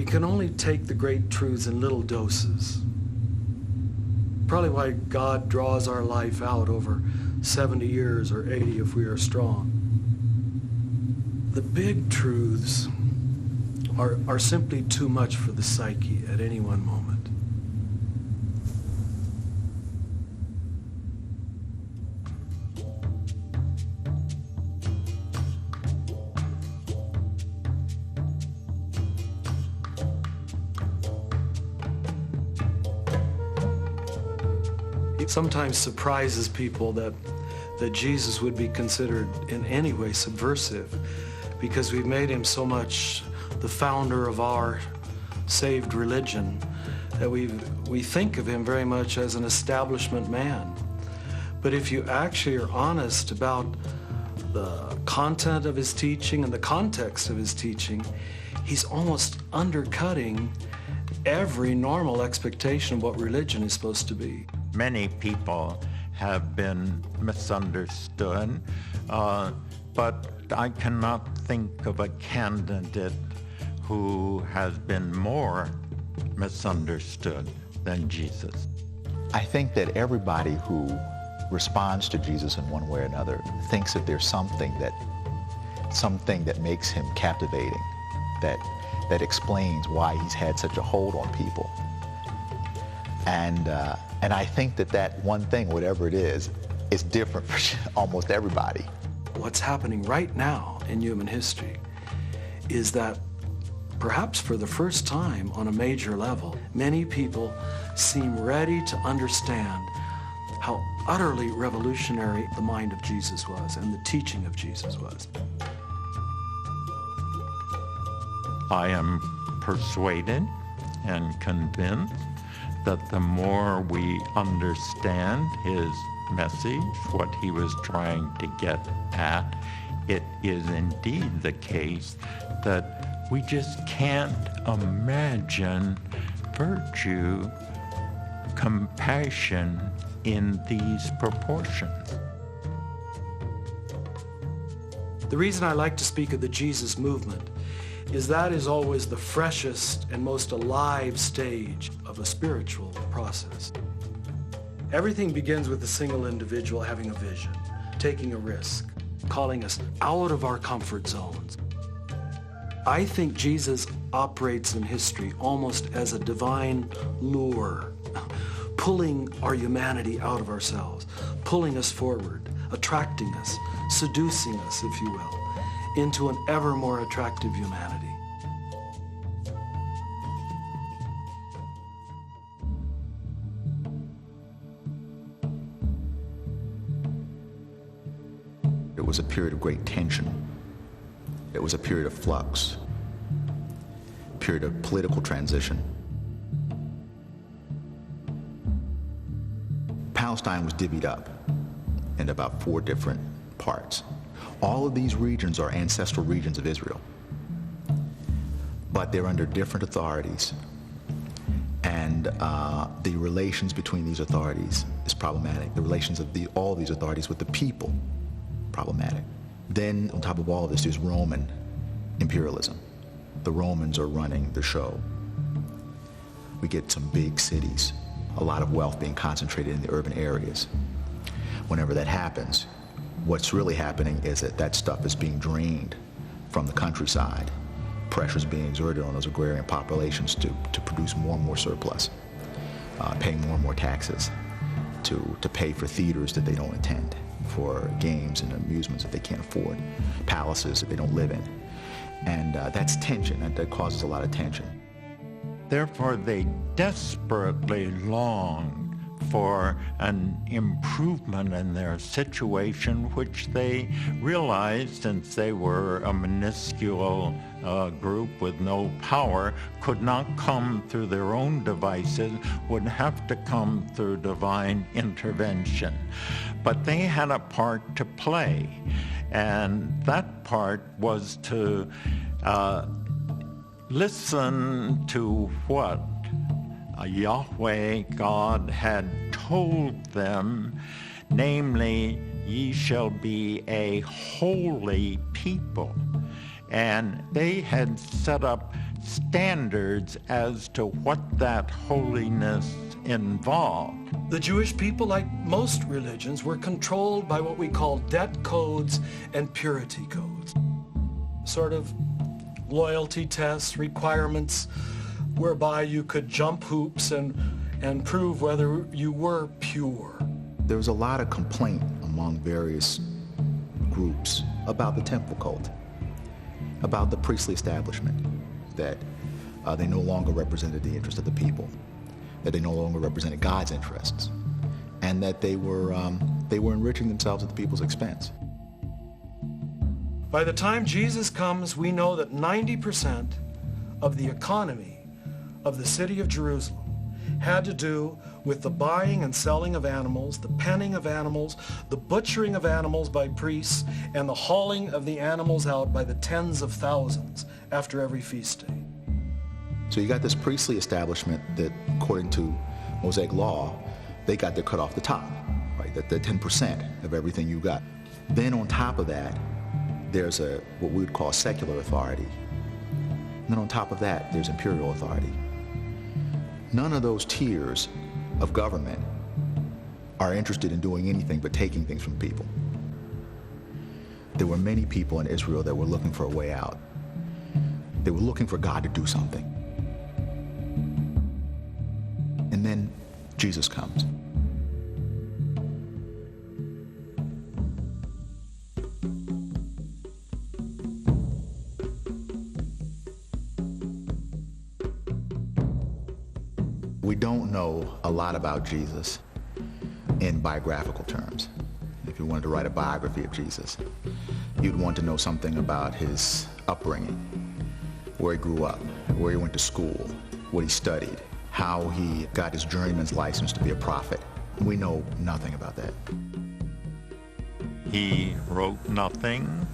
we can only take the great truths in little doses. Probably why God draws our life out over 70 years or 80 if we are strong. The big truths are simply too much for the psyche at any one moment. It sometimes surprises people that Jesus would be considered in any way subversive, because we've made him so much the founder of our saved religion that we think of him very much as an establishment man. But if you actually are honest about the content of his teaching and the context of his teaching, he's almost undercutting every normal expectation of what religion is supposed to be. Many people have been misunderstood, but I cannot think of a candidate who has been more misunderstood than Jesus. I think that everybody who responds to Jesus in one way or another thinks that there's something that makes him captivating, that explains why he's had such a hold on people. And I think that one thing, whatever it is different for almost everybody. What's happening right now in human history is that perhaps for the first time on a major level, many people seem ready to understand how utterly revolutionary the mind of Jesus was and the teaching of Jesus was. I am persuaded and convinced that the more we understand his message, what he was trying to get at, it is indeed the case that we just can't imagine virtue, compassion in these proportions. The reason I like to speak of the Jesus movement is that is always the freshest and most alive stage of a spiritual process. Everything begins with a single individual having a vision, taking a risk, calling us out of our comfort zones. I think Jesus operates in history almost as a divine lure, pulling our humanity out of ourselves, pulling us forward, attracting us, seducing us, if you will, into an ever more attractive humanity. It was a period of great tension. It was a period of flux, a period of political transition. Palestine was divvied up into about 4 different parts. All of these regions are ancestral regions of Israel, but they're under different authorities, and the relations between these authorities is problematic. The relations of all these authorities with the people, problematic. Then on top of all of this, there's Roman imperialism. The Romans are running the show. We get some big cities, a lot of wealth being concentrated in the urban areas. Whenever that happens, what's really happening is that stuff is being drained from the countryside. Pressures being exerted on those agrarian populations to produce more and more surplus, paying more and more taxes, to pay for theaters that they don't attend, for games and amusements that they can't afford, palaces that they don't live in. And that's tension, and that causes a lot of tension. Therefore, they desperately longed for an improvement in their situation, which they realized, since they were a minuscule group with no power, could not come through their own devices, would have to come through divine intervention. But they had a part to play, and that part was to listen to what Yahweh God had told them, namely, ye shall be a holy people. And they had set up standards as to what that holiness involved. The Jewish people, like most religions, were controlled by what we call debt codes and purity codes. Sort of loyalty tests, requirements, whereby you could jump hoops and prove whether you were pure. There was a lot of complaint among various groups about the temple cult, about the priestly establishment, that they no longer represented the interest of the people, that they no longer represented God's interests, and that they were enriching themselves at the people's expense. By the time Jesus comes, we know that 90% of the economy of the city of Jerusalem had to do with the buying and selling of animals, the penning of animals, the butchering of animals by priests, and the hauling of the animals out by the tens of thousands after every feast day. So you got this priestly establishment that, according to Mosaic law, they got their cut off the top, right? The 10% of everything you got. Then on top of that, there's what we would call secular authority. And then on top of that, there's imperial authority. None of those tiers of government are interested in doing anything but taking things from people. There were many people in Israel that were looking for a way out. They were looking for God to do something. And then Jesus comes. We don't know a lot about Jesus in biographical terms. If you wanted to write a biography of Jesus, you'd want to know something about his upbringing, where he grew up, where he went to school, what he studied, how he got his journeyman's license to be a prophet. We know nothing about that. He wrote nothing,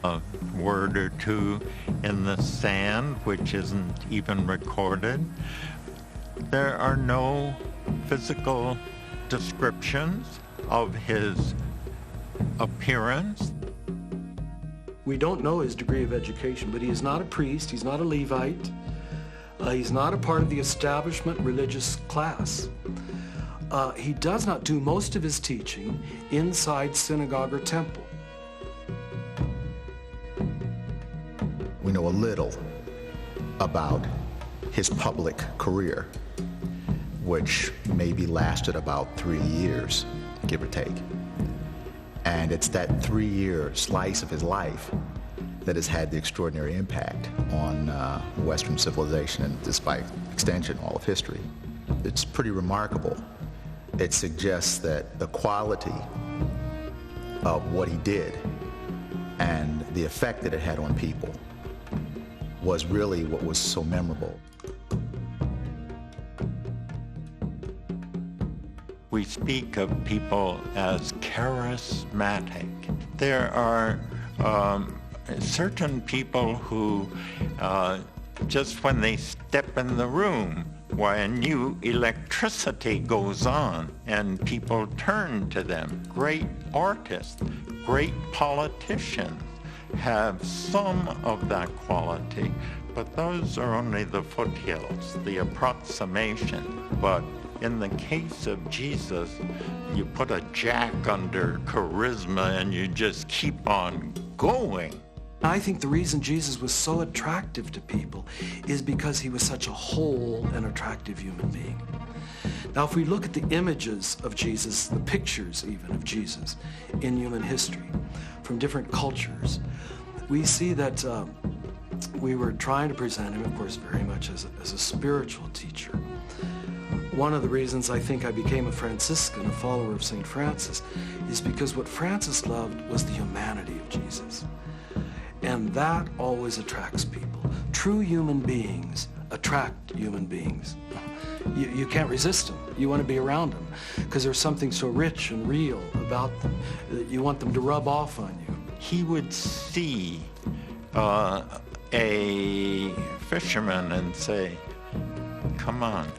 a word or two in the sand, which isn't even recorded. There are no physical descriptions of his appearance. We don't know his degree of education, but he is not a priest, he's not a Levite, he's not a part of the establishment religious class. He does not do most of his teaching inside synagogue or temple. We know a little about his public career, which maybe lasted about 3 years, give or take. And it's that 3-year slice of his life that has had the extraordinary impact on Western civilization and, just by extension, all of history. It's pretty remarkable. It suggests that the quality of what he did and the effect that it had on people was really what was so memorable. We speak of people as charismatic. There are certain people who, just when they step in the room, why a new electricity goes on and people turn to them. Great artists, great politicians have some of that quality, but those are only the foothills, the approximation. But in the case of Jesus, you put a jack under charisma and you just keep on going. I think the reason Jesus was so attractive to people is because he was such a whole and attractive human being. Now, if we look at the images of Jesus, the pictures even of Jesus in human history from different cultures, we see that we were trying to present him, of course, very much as a spiritual teacher. One of the reasons I think I became a Franciscan, a follower of St. Francis, is because what Francis loved was the humanity of Jesus. And that always attracts people. True human beings attract human beings. You can't resist them. You want to be around them because there's something so rich and real about them that you want them to rub off on you. He would see a fisherman and say, come on,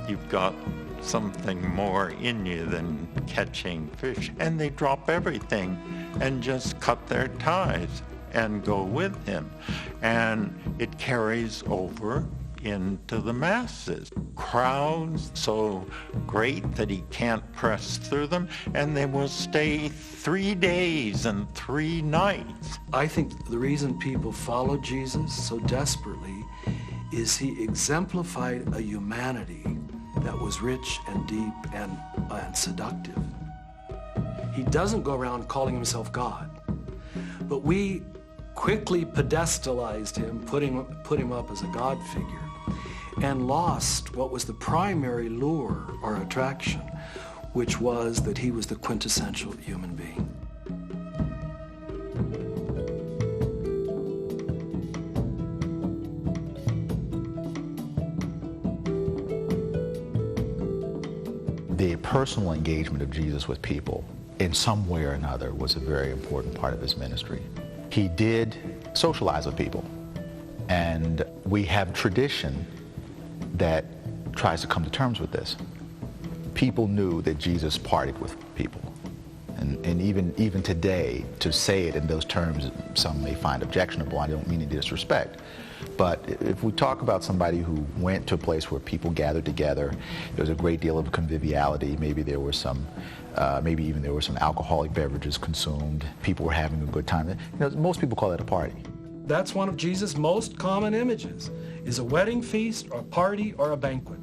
you've got something more in you than catching fish. And they drop everything and just cut their ties and go with him. And it carries over into the masses. Crowds so great that he can't press through them, and they will stay 3 days and 3 nights. I think the reason people followed Jesus so desperately is he exemplified a humanity that was rich and deep and seductive. He doesn't go around calling himself God, but we quickly pedestalized him, put him up as a God figure, and lost what was the primary lure or attraction, which was that he was the quintessential human being. The personal engagement of Jesus with people in some way or another was a very important part of his ministry. He did socialize with people, and we have tradition that tries to come to terms with this. People knew that Jesus partied with people. And even today, to say it in those terms, some may find objectionable. I don't mean any disrespect. But if we talk about somebody who went to a place where people gathered together, there was a great deal of conviviality. Maybe there were some, maybe even there were some alcoholic beverages consumed. People were having a good time. Most people call that a party. That's one of Jesus' most common images, is a wedding feast or a party or a banquet.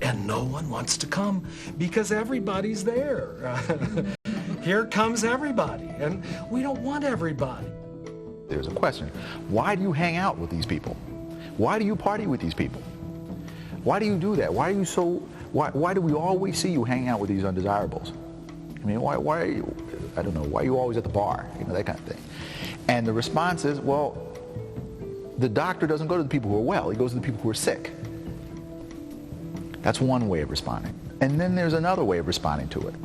And no one wants to come because everybody's there. Here comes everybody, and we don't want everybody. There's a question. Why do you hang out with these people? Why do you party with these people? Why do you do that? Why do we always see you hanging out with these undesirables? I mean, why are you, I don't know, why are you always at the bar? That kind of thing. And the response is, well, the doctor doesn't go to the people who are well, he goes to the people who are sick. That's one way of responding. And then there's another way of responding to it.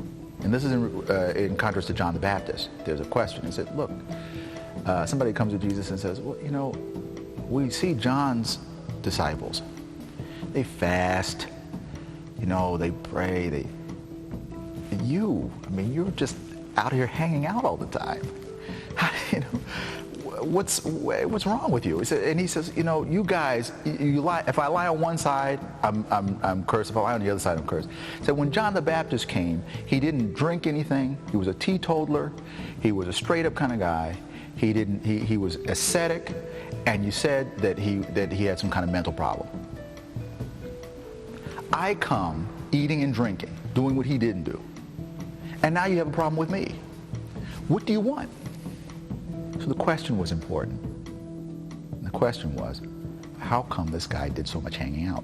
And this is in contrast to John the Baptist. There's a question. He said, look, somebody comes to Jesus and says, well, we see John's disciples. They fast, they pray, you're just out here hanging out all the time. What's wrong with you? And he says, you guys, you lie. If I lie on one side, I'm cursed. If I lie on the other side, I'm cursed. So when John the Baptist came, he didn't drink anything. He was a teetotaler. He was a straight up kind of guy. He was ascetic, and you said that he had some kind of mental problem. I come eating and drinking, doing what he didn't do. And now you have a problem with me. What do you want? So the question was important. And the question was, how come this guy did so much hanging out?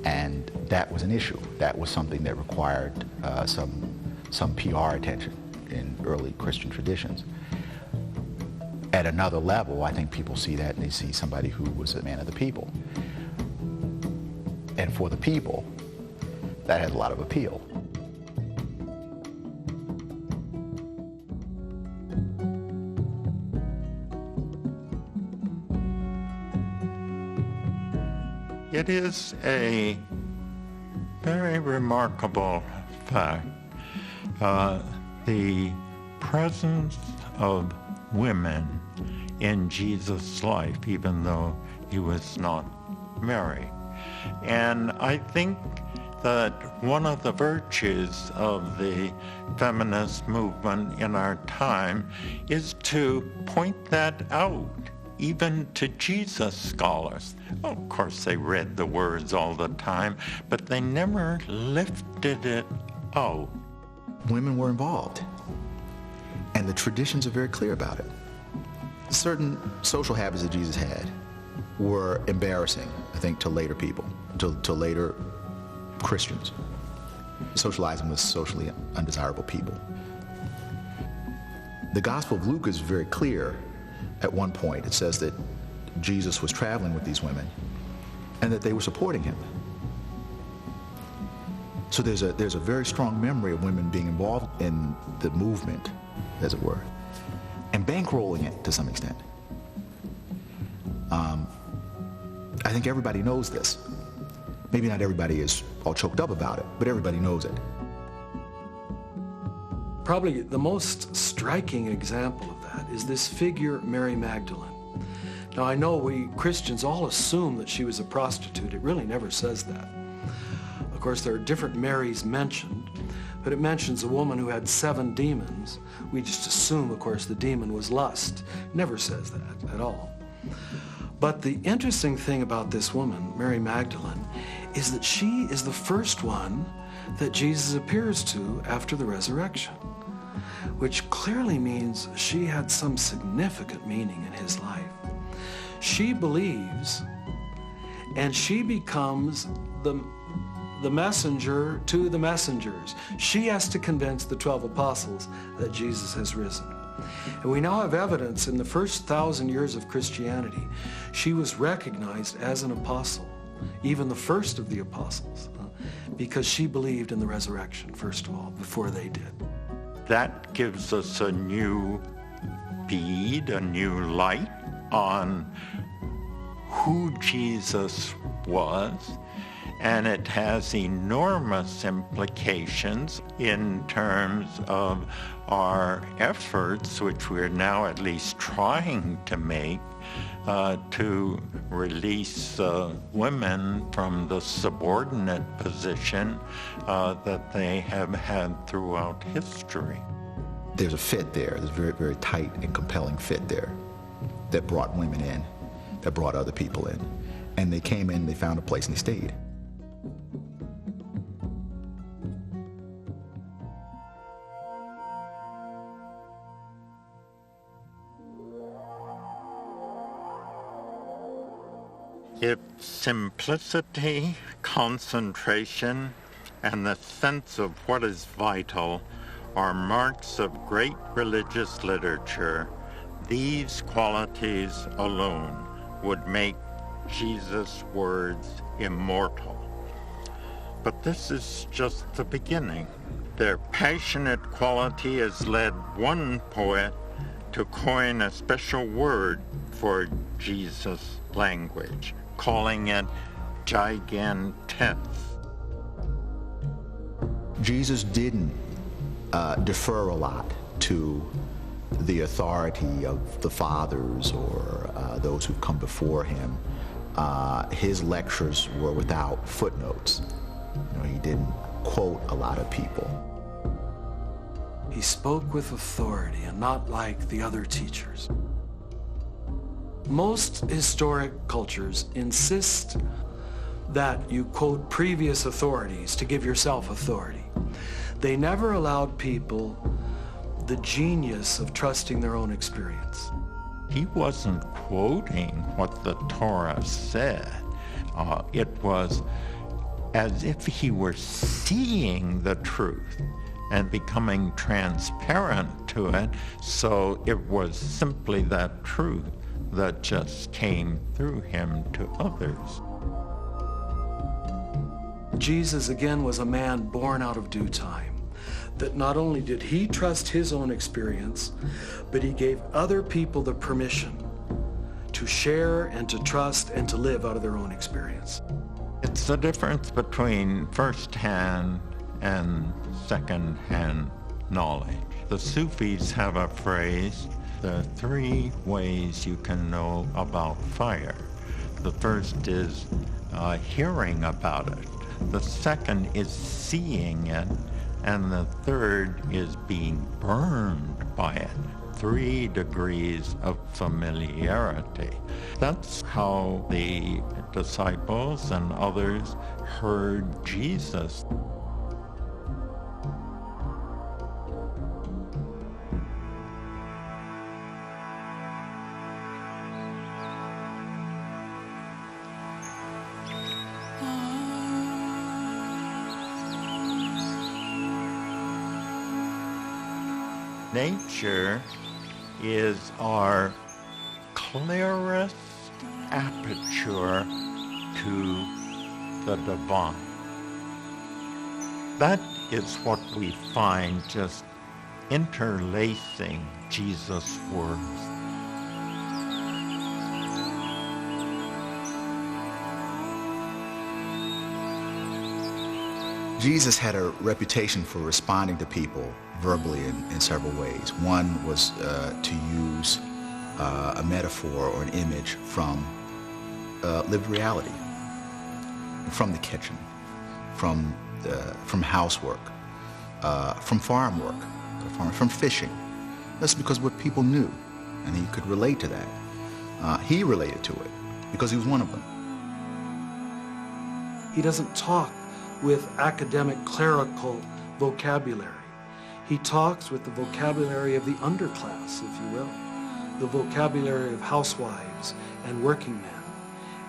And that was an issue. That was something that required some PR attention in early Christian traditions. At another level, I think people see that and they see somebody who was a man of the people. And for the people, that had a lot of appeal. It is a very remarkable fact. The presence of women in Jesus' life, even though he was not married. And I think that one of the virtues of the feminist movement in our time is to point that out, even to Jesus scholars. Of course, they read the words all the time, but they never lifted it out. Women were involved, and the traditions are very clear about it. Certain social habits that Jesus had were embarrassing, I think, to later people, to later Christians. Socializing with socially undesirable people. The Gospel of Luke is very clear. At one point, it says that Jesus was traveling with these women and that they were supporting him. So there's a very strong memory of women being involved in the movement, as it were, and bankrolling it to some extent. I think everybody knows this. Maybe not everybody is all choked up about it, but everybody knows it. Probably the most striking example of that that is this figure, Mary Magdalene. Now, I know we Christians all assume that she was a prostitute. It really never says that. Of course, there are different Marys mentioned, but it mentions a woman who had 7 demons. We just assume, of course, the demon was lust. It never says that at all. But the interesting thing about this woman, Mary Magdalene, is that she is the first one that Jesus appears to after the resurrection, which clearly means she had some significant meaning in his life. She believes, and she becomes the messenger to the messengers. She has to convince the 12 apostles that Jesus has risen. And we now have evidence in the first 1,000 years of Christianity, she was recognized as an apostle, even the first of the apostles, because she believed in the resurrection, first of all, before they did. That gives us a new bead, a new light on who Jesus was, and it has enormous implications in terms of our efforts, which we're now at least trying to make, to release women from the subordinate position that they have had throughout history. There's a fit there. There's a very, very tight and compelling fit there that brought women in, that brought other people in. And they came in, they found a place, and they stayed. If simplicity, concentration, and the sense of what is vital are marks of great religious literature, these qualities alone would make Jesus' words immortal. But this is just the beginning. Their passionate quality has led one poet to coin a special word for Jesus' language, calling it gigantesque. Jesus didn't defer a lot to the authority of the fathers or those who've come before him. His lectures were without footnotes. He didn't quote a lot of people. He spoke with authority and not like the other teachers. Most historic cultures insist that you quote previous authorities to give yourself authority. They never allowed people the genius of trusting their own experience. He wasn't quoting what the Torah said. It was as if he were seeing the truth and becoming transparent to it, so it was simply that truth that just came through him to others. Jesus, again, was a man born out of due time, that not only did he trust his own experience, but he gave other people the permission to share and to trust and to live out of their own experience. It's the difference between first-hand and second-hand knowledge. The Sufis have a phrase, there are 3 ways you can know about fire. The first is hearing about it. The second is seeing it. And the third is being burned by it. 3 degrees of familiarity. That's how the disciples and others heard Jesus. Nature is our clearest aperture to the divine. That is what we find just interlacing Jesus' words. Jesus had a reputation for responding to people verbally in several ways. One was to use a metaphor or an image from lived reality, from the kitchen, from housework, from farm work, from fishing. That's because what people knew, and he could relate to that. He related to it because he was one of them. He doesn't talk with academic clerical vocabulary. He talks with the vocabulary of the underclass, if you will, the vocabulary of housewives and working men,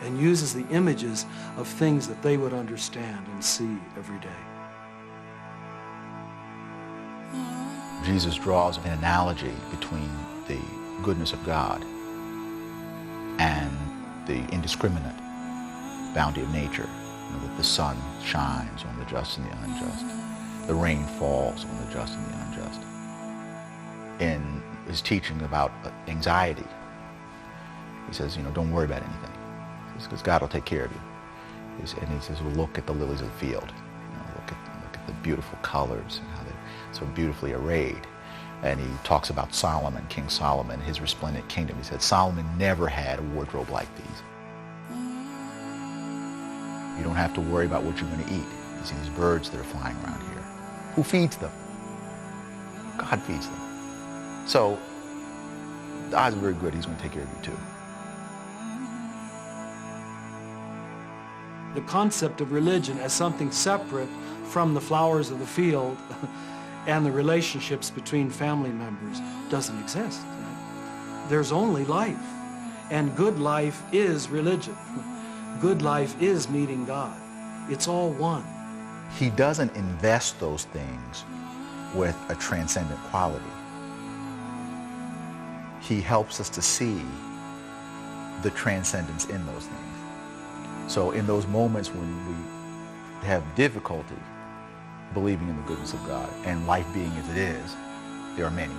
and uses the images of things that they would understand and see every day. Jesus draws an analogy between the goodness of God and the indiscriminate bounty of nature. You know, that the sun shines on the just and the unjust. The rain falls on the just and the unjust. In his teaching about anxiety, he says, don't worry about anything, because God will take care of you. And he says, well, look at the lilies of the field. Look at the beautiful colors and how they're so beautifully arrayed. And he talks about Solomon, King Solomon, his resplendent kingdom. He said Solomon never had a wardrobe like these. You don't have to worry about what you're going to eat. You see these birds that are flying around here. Who feeds them? God feeds them. So the odds are very good he's going to take care of you too. The concept of religion as something separate from the flowers of the field and the relationships between family members doesn't exist. Right? There's only life, and good life is religion. Good life is meeting God. It's all one. He doesn't invest those things with a transcendent quality. He helps us to see the transcendence in those things. So in those moments when we have difficulty believing in the goodness of God and life being as it is, there are many,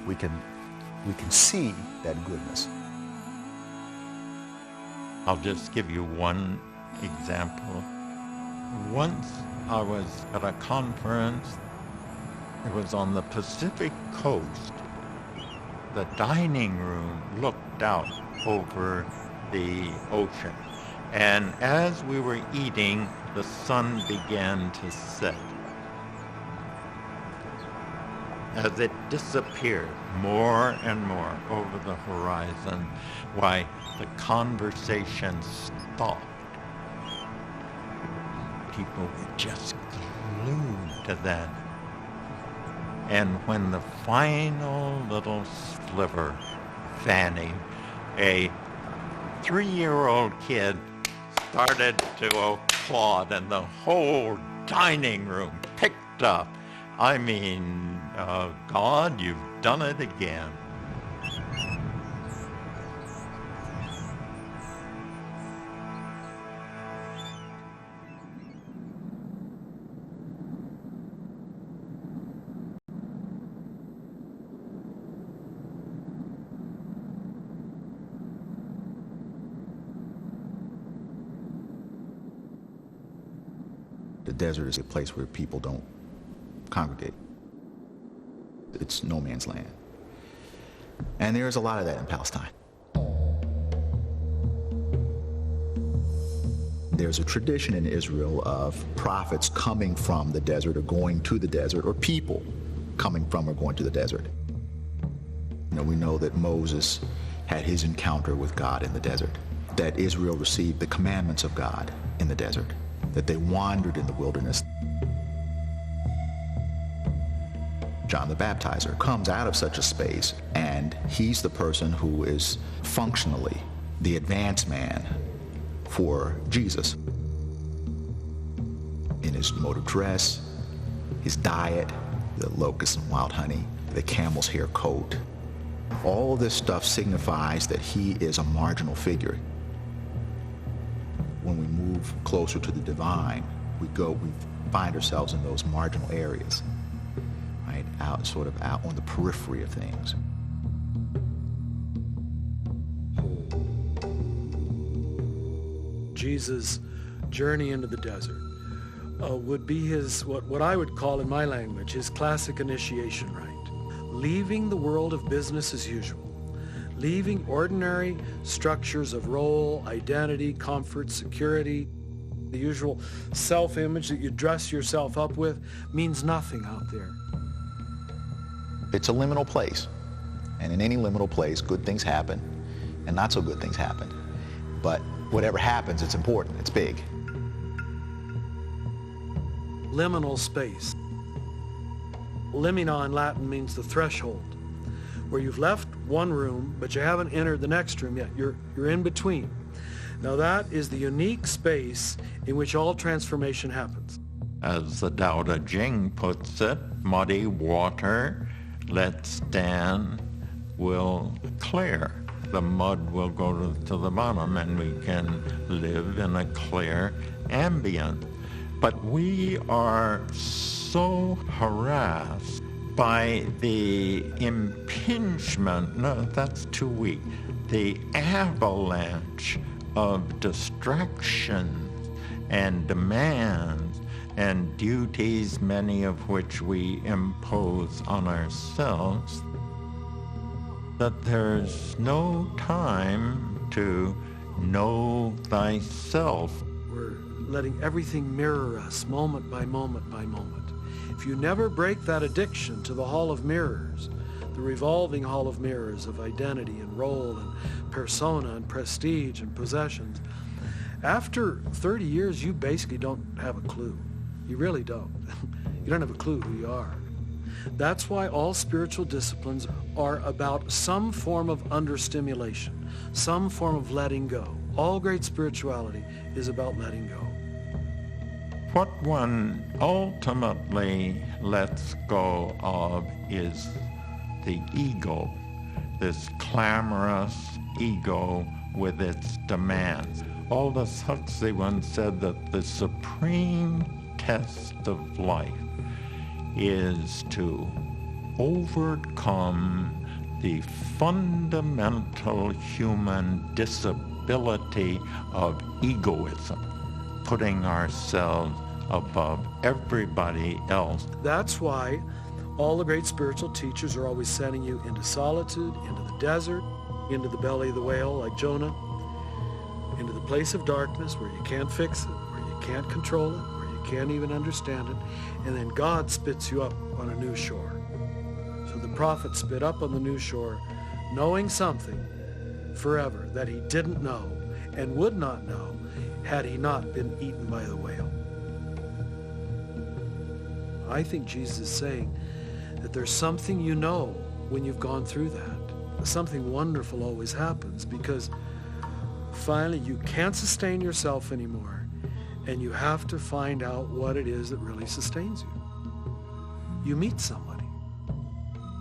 we can see that goodness. I'll just give you one example. Once I was at a conference. It was on the Pacific coast. The dining room looked out over the ocean. And as we were eating, the sun began to set. As it disappeared more and more over the horizon, why, the conversation stopped. People were just glued to that. And when the final little sliver, Fanny, a 3-year-old kid, started to applaud, and the whole dining room picked up. I mean, God, you've done it again. The desert is a place where people don't congregate. It's no man's land. And there's a lot of that in Palestine. There's a tradition in Israel of prophets coming from the desert or going to the desert, or people coming from or going to the desert. We know that Moses had his encounter with God in the desert, that Israel received the commandments of God in the desert, that they wandered in the wilderness. John the Baptizer comes out of such a space, and he's the person who is functionally the advance man for Jesus. In his mode of dress, his diet, the locusts and wild honey, the camel's hair coat, all this stuff signifies that he is a marginal figure. When we move closer to the divine, we find ourselves in those marginal areas, right? Sort of out on the periphery of things. Jesus' journey into the desert would be his, what I would call in my language, his classic initiation rite. Leaving the world of business as usual. Leaving ordinary structures of role, identity, comfort, security, the usual self-image that you dress yourself up with means nothing out there. It's a liminal place. And in any liminal place, good things happen and not so good things happen. But whatever happens, it's important, it's big. Liminal space. Limina in Latin means the threshold, where you've left one room, but you haven't entered the next room yet. You're in between. Now that is the unique space in which all transformation happens. As the Tao Te Ching puts it, muddy water let stand will clear. The mud will go to the bottom and we can live in a clear ambient. But we are so harassed by the impingement, no, that's too weak, the avalanche of distractions and demands and duties, many of which we impose on ourselves, that there's no time to know thyself. We're letting everything mirror us moment by moment by moment. If you never break that addiction to the hall of mirrors, the revolving hall of mirrors of identity and role and persona and prestige and possessions, after 30 years, you basically don't have a clue. You really don't. You don't have a clue who you are. That's why all spiritual disciplines are about some form of understimulation, some form of letting go. All great spirituality is about letting go. What one ultimately lets go of is the ego, this clamorous ego with its demands. Aldous Huxley once said that the supreme test of life is to overcome the fundamental human disability of egoism, putting ourselves above everybody else. That's why all the great spiritual teachers are always sending you into solitude, into the desert, into the belly of the whale like Jonah, into the place of darkness where you can't fix it, where you can't control it, where you can't even understand it, and then God spits you up on a new shore. So the prophet spit up on the new shore, knowing something forever that he didn't know and would not know had he not been eaten by the whale. I think Jesus is saying that there's something you know when you've gone through that. Something wonderful always happens because finally you can't sustain yourself anymore and you have to find out what it is that really sustains you. You meet somebody.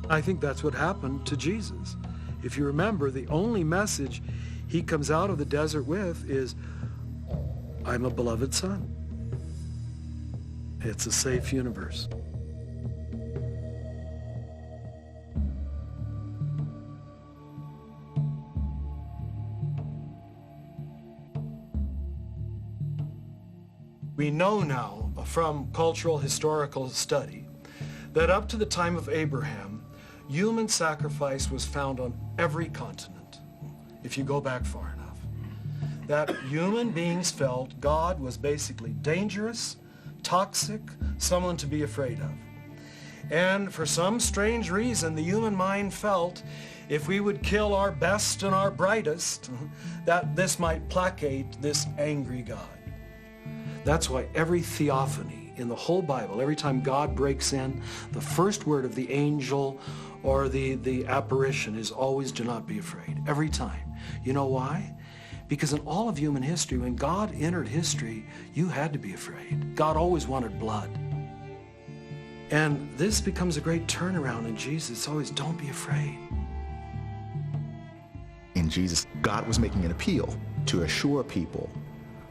I think that's what happened to Jesus. If you remember, the only message he comes out of the desert with is, I'm a beloved son. It's a safe universe. We know now from cultural historical study that up to the time of Abraham, human sacrifice was found on every continent, if you go back far enough. That human beings felt God was basically dangerous, toxic, someone to be afraid of. And for some strange reason, the human mind felt if we would kill our best and our brightest, that this might placate this angry God. That's why every theophany in the whole Bible, every time God breaks in, the first word of the angel or the apparition is always, do not be afraid. Every time. You know why? Because in all of human history, when God entered history, you had to be afraid. God always wanted blood. And this becomes a great turnaround in Jesus. It's always, don't be afraid. In Jesus, God was making an appeal to assure people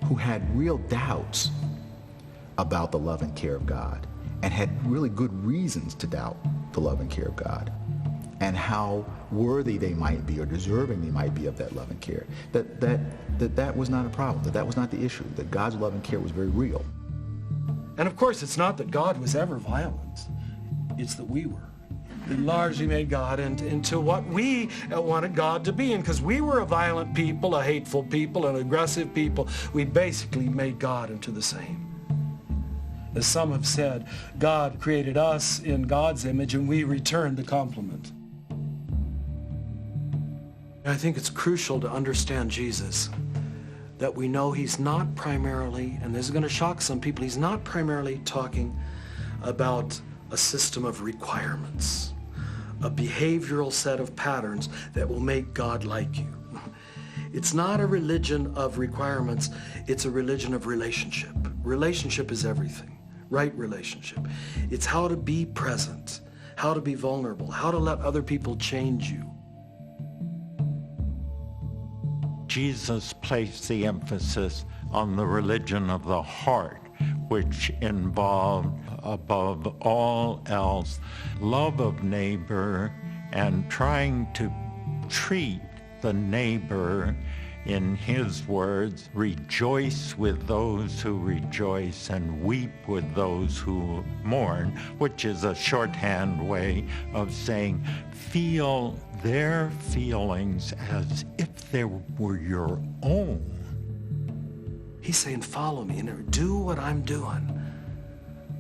who had real doubts about the love and care of God and had really good reasons to doubt the love and care of God and how worthy they might be or deserving they might be of that love and care, that was not a problem, that was not the issue, that God's love and care was very real. And of course, it's not that God was ever violent. It's that we were. We largely made God into what we wanted God to be. And because we were a violent people, a hateful people, an aggressive people, we basically made God into the same. As some have said, God created us in God's image and we returned the compliment. I think it's crucial to understand Jesus, that we know he's not primarily, and this is going to shock some people, he's not primarily talking about a system of requirements, a behavioral set of patterns that will make God like you. It's not a religion of requirements, it's a religion of relationship. Relationship is everything, right relationship. It's how to be present, how to be vulnerable, how to let other people change you. Jesus placed the emphasis on the religion of the heart, which involved, above all else, love of neighbor and trying to treat the neighbor, in his words, rejoice with those who rejoice and weep with those who mourn, which is a shorthand way of saying feel their feelings as if they were your own. He's saying, follow me and do what I'm doing.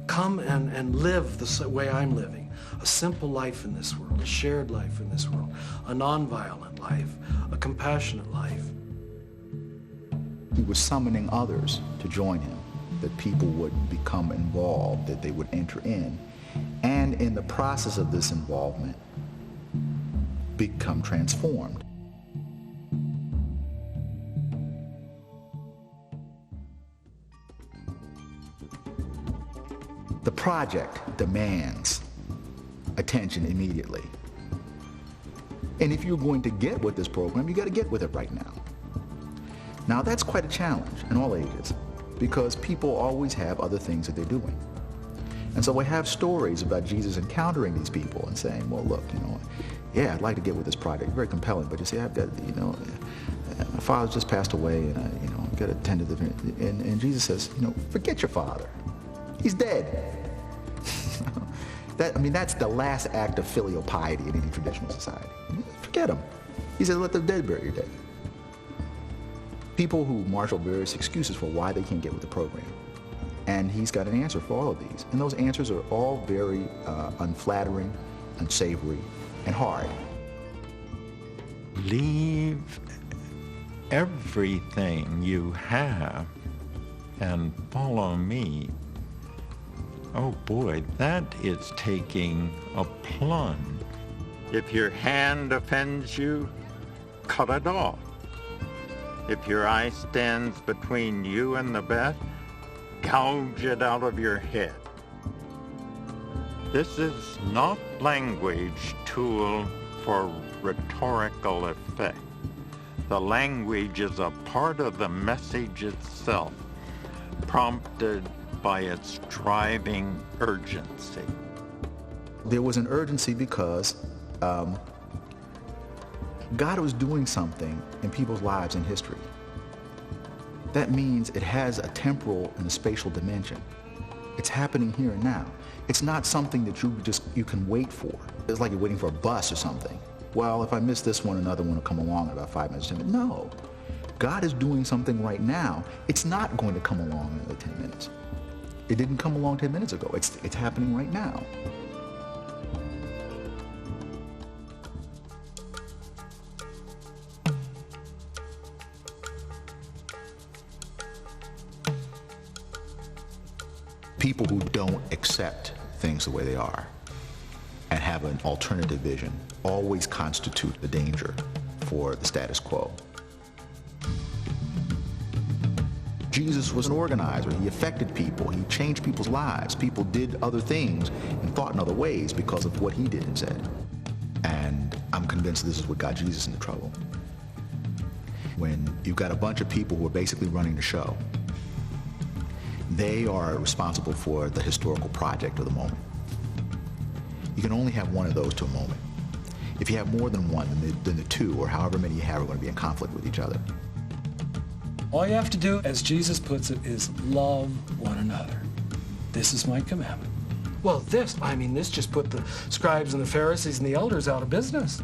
Come and live the way I'm living. A simple life in this world, a shared life in this world, a nonviolent life, a compassionate life. He was summoning others to join him, that people would become involved, that they would enter in, and in the process of this involvement, become transformed. The project demands attention immediately. And if you're going to get with this program, you got to get with it right now. Now that's quite a challenge in all ages, because people always have other things that they're doing. And so we have stories about Jesus encountering these people and saying, well, look, yeah, I'd like to get with this project. Very compelling, but you see, I've got, my father's just passed away, and I've got to attend to the, and Jesus says, forget your father. He's dead. That's the last act of filial piety in any traditional society. Forget him. He said, let the dead bury your dead. People who marshal various excuses for why they can't get with the program. And he's got an answer for all of these. And those answers are all very unflattering, unsavory, and hard. Leave everything you have and follow me. Oh boy, that is taking a plunge. If your hand offends you, cut it off. If your eye stands between you and the bed, gouge it out of your head. This is not language tool for rhetorical effect. The language is a part of the message itself, prompted by its driving urgency. There was an urgency because God was doing something in people's lives in history. That means it has a temporal and a spatial dimension. It's happening here and now. It's not something that you can wait for. It's like you're waiting for a bus or something. Well, if I miss this one, another one will come along in about 5 minutes, 10 minutes. No. God is doing something right now. It's not going to come along in another 10 minutes. It didn't come along 10 minutes ago. It's happening right now. People who don't accept things the way they are and have an alternative vision always constitute a danger for the status quo. Jesus was an organizer. He affected people. He changed people's lives. People did other things and thought in other ways because of what he did and said. And I'm convinced this is what got Jesus into trouble. When you've got a bunch of people who are basically running the show, they are responsible for the historical project of the moment. You can only have one of those to a moment. If you have more than one, then the two, or however many you have, are going to be in conflict with each other. All you have to do, as Jesus puts it, is love one another. This is my commandment. Well, this just put the scribes and the Pharisees and the elders out of business.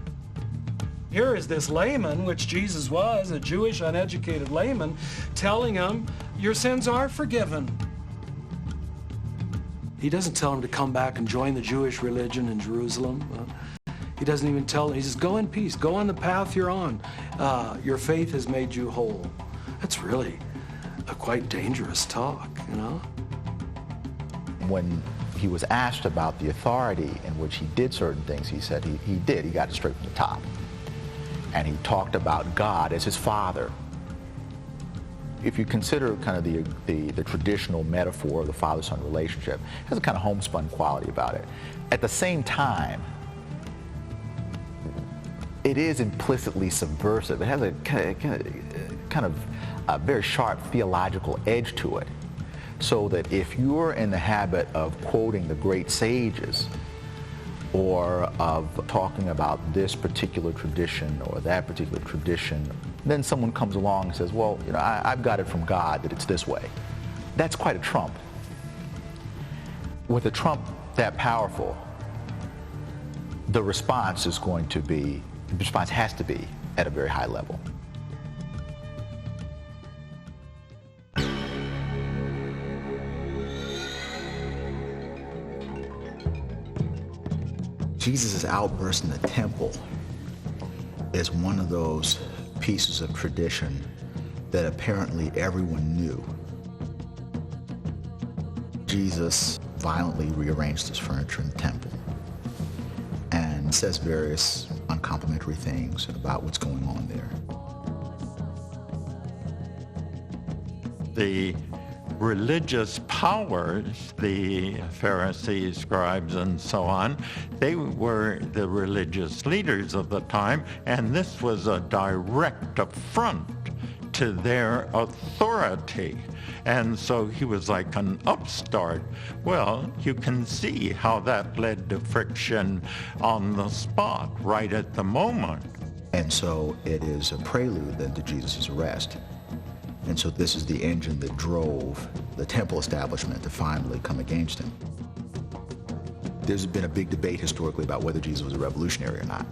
Here is this layman, which Jesus was, a Jewish uneducated layman, telling him, your sins are forgiven. He doesn't tell him to come back and join the Jewish religion in Jerusalem. He doesn't even tell him. He says, go in peace. Go on the path you're on. Your faith has made you whole. That's really a quite dangerous talk, you know? When he was asked about the authority in which he did certain things, he said he did. He got it straight from the top. And he talked about God as his father. If you consider kind of the traditional metaphor of the father-son relationship, it has a kind of homespun quality about it. At the same time, it is implicitly subversive. It has a kind of a very sharp theological edge to it. So that if you're in the habit of quoting the great sages, or of talking about this particular tradition or that particular tradition, then someone comes along and says, well, you know, I've got it from God that it's this way. That's quite a trump. With a trump that powerful, the response has to be at a very high level. Jesus' outburst in the temple is one of those pieces of tradition that apparently everyone knew. Jesus violently rearranged his furniture in the temple and says various uncomplimentary things about what's going on there. The religious powers, the Pharisees, scribes, and so on, they were the religious leaders of the time, and this was a direct affront to their authority. And so he was like an upstart. Well, you can see how that led to friction on the spot, right at the moment. And so it is a prelude then to Jesus' arrest. And so this is the engine that drove the temple establishment to finally come against him. There's been a big debate historically about whether Jesus was a revolutionary or not.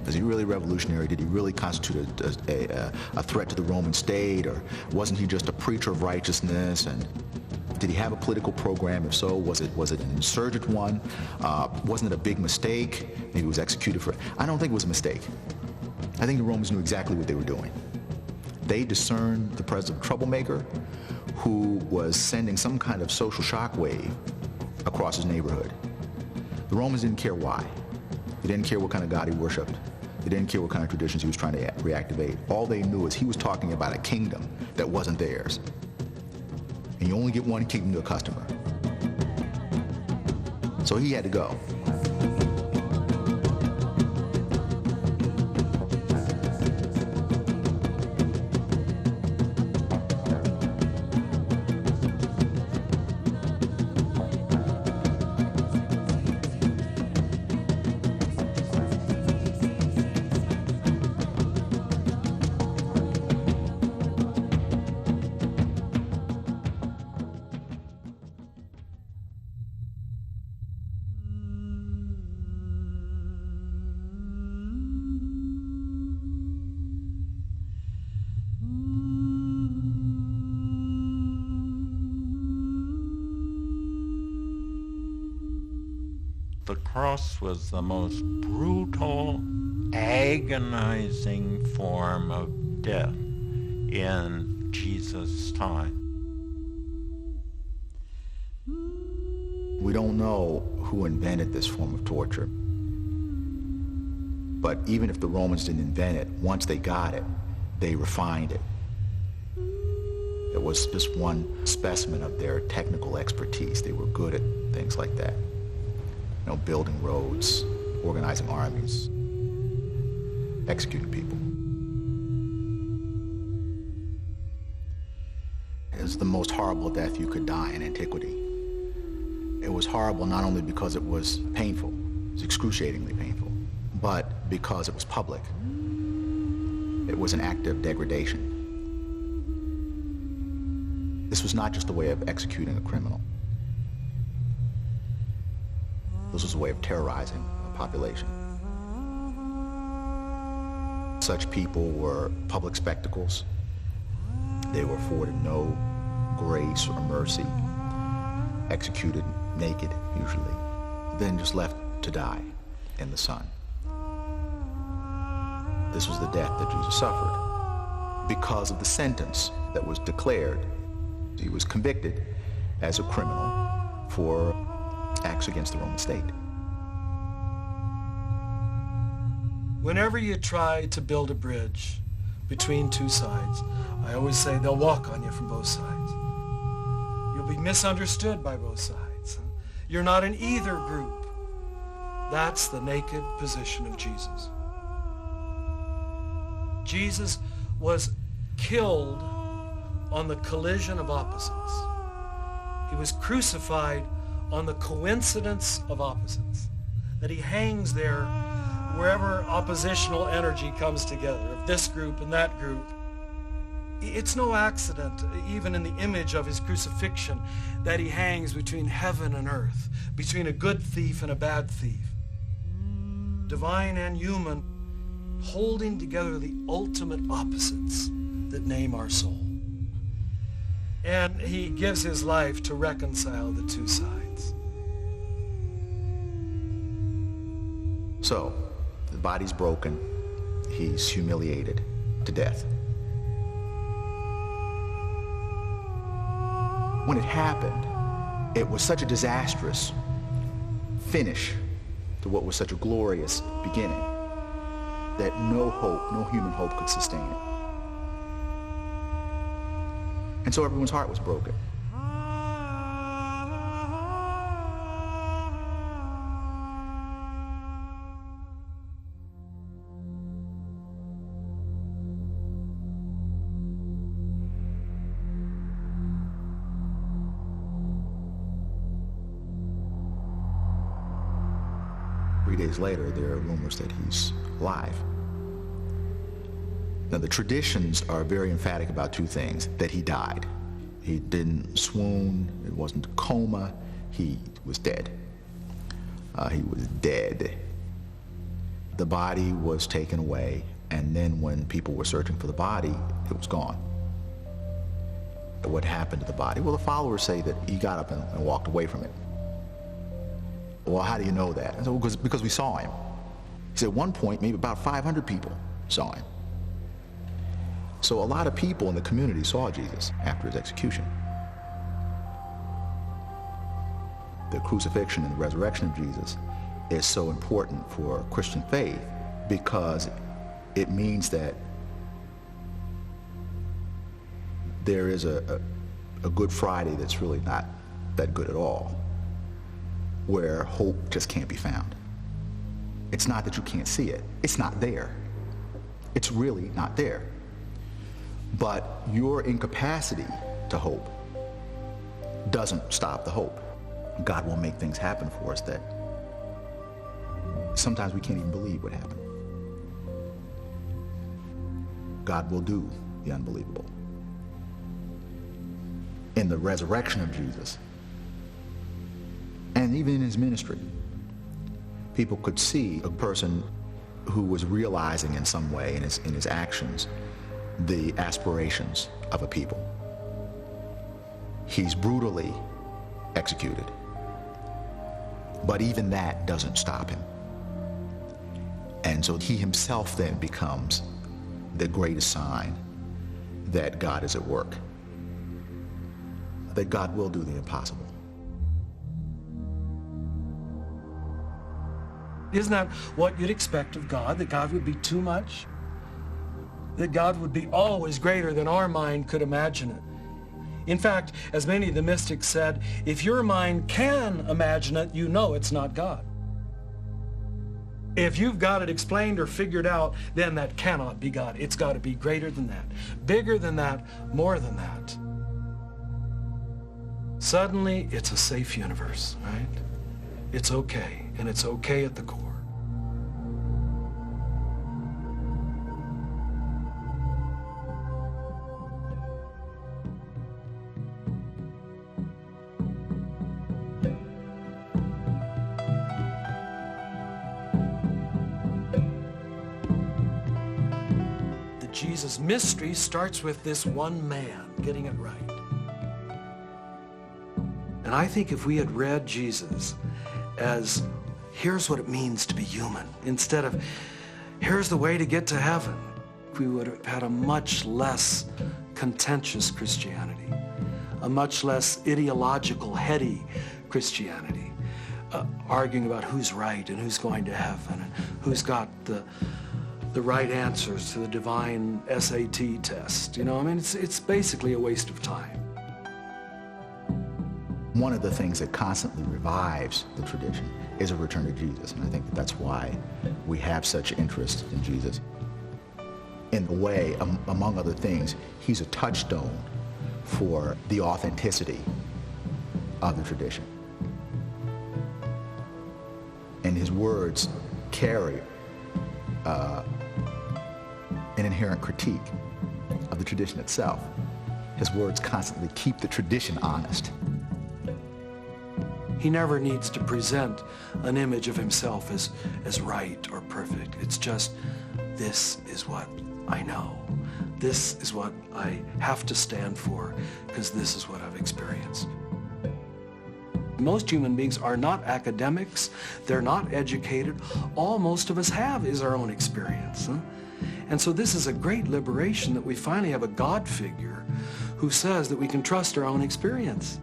Was he really revolutionary? Did he really constitute a threat to the Roman state? Or wasn't he just a preacher of righteousness? And did he have a political program? If so, was it an insurgent one? Wasn't it a big mistake? Maybe he was executed for it. I don't think it was a mistake. I think the Romans knew exactly what they were doing. They discerned the presence of a troublemaker who was sending some kind of social shockwave across his neighborhood. The Romans didn't care why. They didn't care what kind of God he worshipped. They didn't care what kind of traditions he was trying to reactivate. All they knew is he was talking about a kingdom that wasn't theirs. And you only get one kingdom to a customer. So he had to go. The cross was the most brutal, agonizing form of death in Jesus' time. We don't know who invented this form of torture. But even if the Romans didn't invent it, once they got it, they refined it. It was just one specimen of their technical expertise. They were good at things like that. You know, building roads, organizing armies, executing people. It was the most horrible death you could die in antiquity. It was horrible not only because it was painful, it was excruciatingly painful, but because it was public. It was an act of degradation. This was not just a way of executing a criminal. This was a way of terrorizing a population. Such people were public spectacles. They were afforded no grace or mercy, executed naked, usually, then just left to die in the sun. This was the death that Jesus suffered because of the sentence that was declared. He was convicted as a criminal for acts against the Roman state. Whenever you try to build a bridge between two sides, I always say they'll walk on you from both sides. You'll be misunderstood by both sides. You're not in either group. That's the naked position of Jesus. Jesus was killed on the collision of opposites. He was crucified on the coincidence of opposites, that he hangs there wherever oppositional energy comes together, of this group and that group. It's no accident, even in the image of his crucifixion, that he hangs between heaven and earth, between a good thief and a bad thief, divine and human, holding together the ultimate opposites that name our soul. And he gives his life to reconcile the two sides. So, the body's broken. He's humiliated to death. When it happened, it was such a disastrous finish to what was such a glorious beginning that no hope, no human hope could sustain it. And so everyone's heart was broken. 3 days later, there are rumors that he's alive. Now, the traditions are very emphatic about two things: that he died. He didn't swoon, it wasn't a coma, he was dead. He was dead. The body was taken away, and then when people were searching for the body, it was gone. What happened to the body? Well, the followers say that he got up and walked away from it. Well, how do you know that? I said, well, because we saw him. He said at one point, maybe about 500 people saw him. So a lot of people in the community saw Jesus after his execution. The crucifixion and the resurrection of Jesus is so important for Christian faith because it means that there is a Good Friday that's really not that good at all, where hope just can't be found. It's not that you can't see it. It's not there. It's really not there. But your incapacity to hope doesn't stop the hope. God will make things happen for us that sometimes we can't even believe what happened. God will do the unbelievable. In the resurrection of Jesus, and even in his ministry, people could see a person who was realizing in some way in his actions the aspirations of a people. He's brutally executed, but even that doesn't stop him. And so he himself then becomes the greatest sign that God is at work, that God will do the impossible. Isn't that what you'd expect of God? That God would be too much? That God would be always greater than our mind could imagine it? In fact, as many of the mystics said, if your mind can imagine it, you know it's not God. If you've got it explained or figured out, then that cannot be God. It's got to be greater than that, bigger than that, more than that. Suddenly, it's a safe universe, right? It's okay, and it's okay at the core. Jesus' mystery starts with this one man getting it right. And I think if we had read Jesus as, here's what it means to be human, instead of, here's the way to get to heaven, we would have had a much less contentious Christianity, a much less ideological, heady Christianity, arguing about who's right and who's going to heaven and who's got the right answers to the divine SAT test. You know, I mean, it's basically a waste of time. One of the things that constantly revives the tradition is a return to Jesus, and I think that's why we have such interest in Jesus. In a way, among other things, he's a touchstone for the authenticity of the tradition. And his words carry an inherent critique of the tradition itself. His words constantly keep the tradition honest. He never needs to present an image of himself as right or perfect. It's just, this is what I know. This is what I have to stand for, because this is what I've experienced. Most human beings are not academics. They're not educated. All most of us have is our own experience. And so this is a great liberation that we finally have a God figure who says that we can trust our own experience.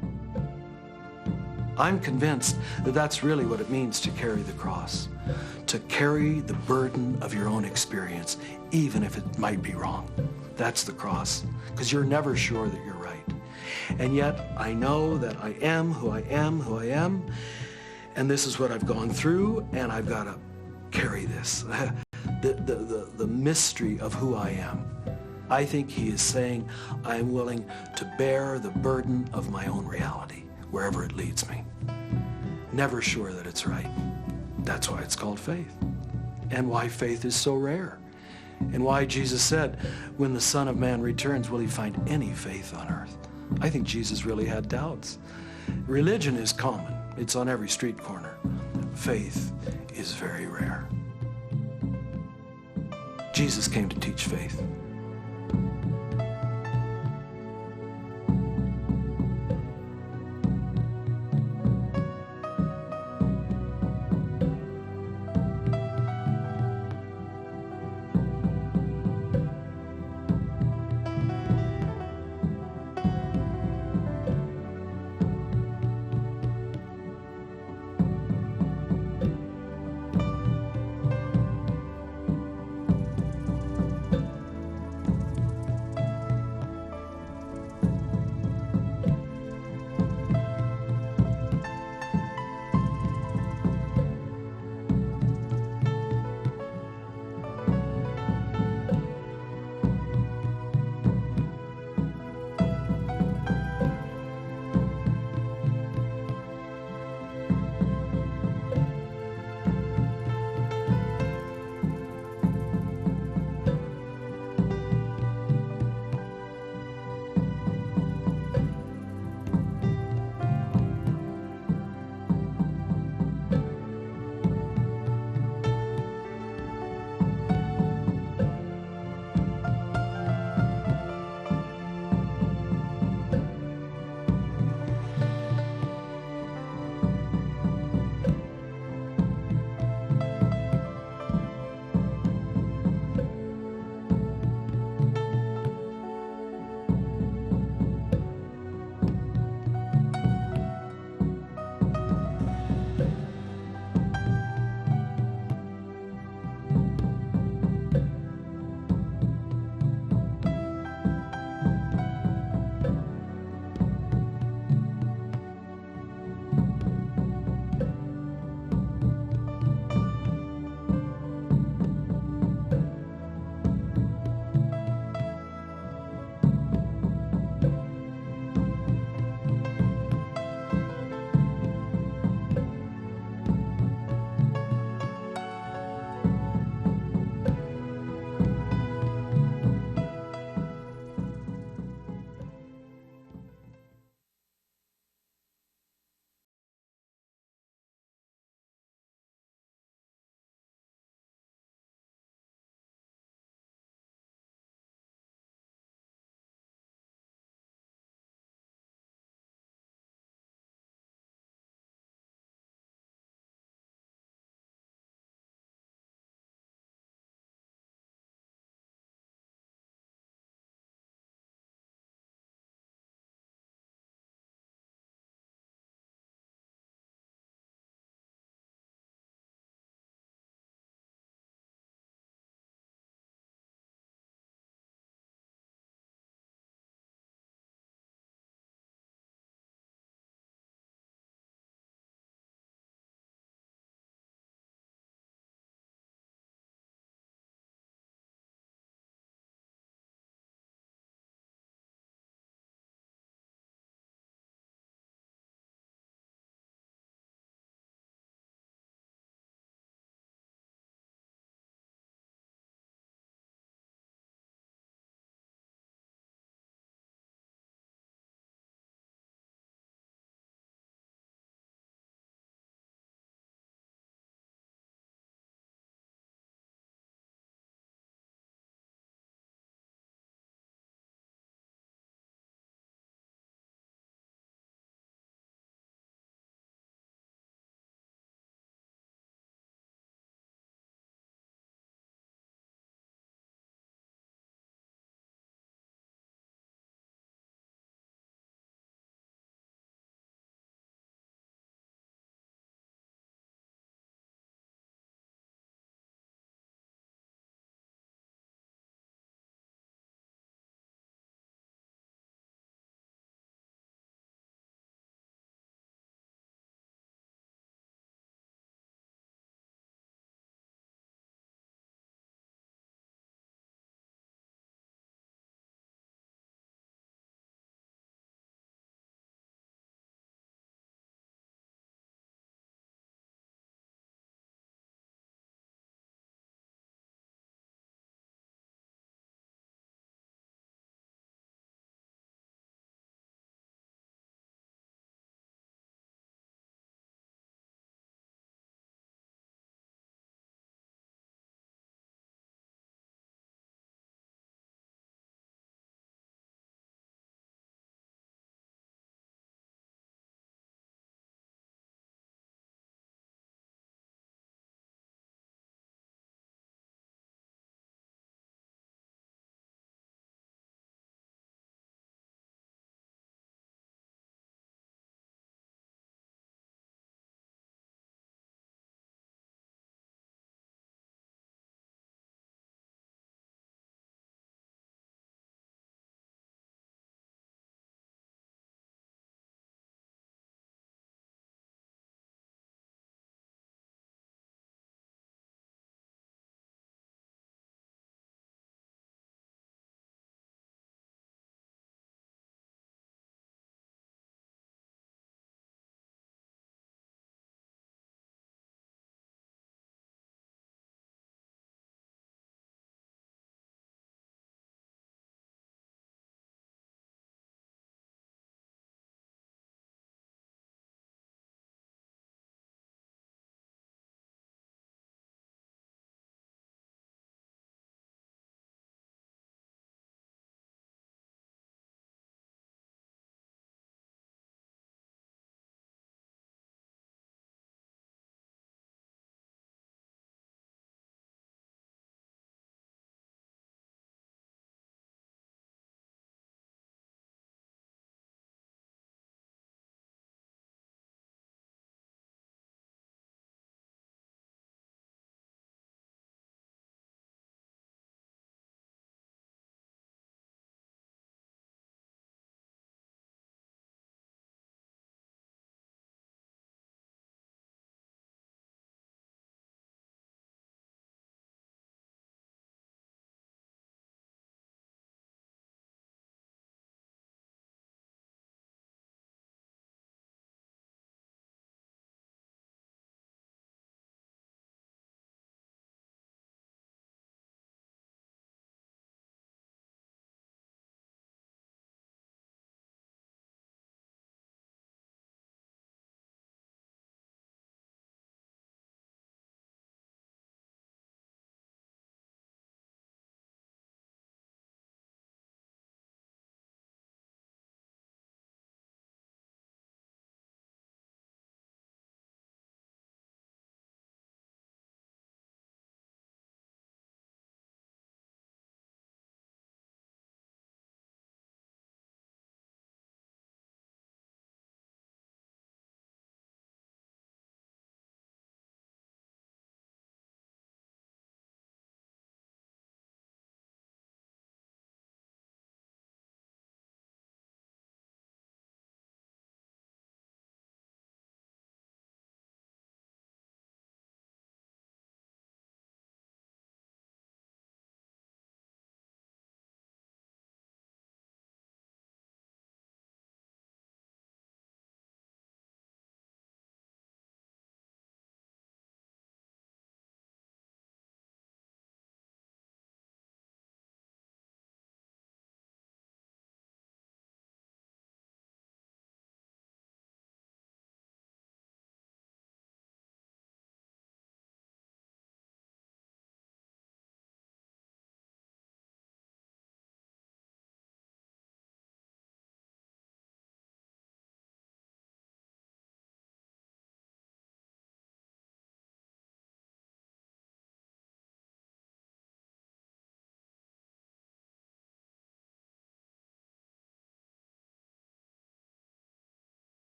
I'm convinced that that's really what it means to carry the cross, to carry the burden of your own experience, even if it might be wrong. That's the cross, because you're never sure that you're right. And yet I know that I am who I am, who I am, and this is what I've gone through, and I've got to carry this, the mystery of who I am. I think he is saying I am willing to bear the burden of my own reality, wherever it leads me. Never sure that it's right. That's why it's called faith, and why faith is so rare, and why Jesus said, when the Son of Man returns, will he find any faith on earth? I think Jesus really had doubts. Religion is common. It's on every street corner. Faith is very rare. Jesus came to teach faith.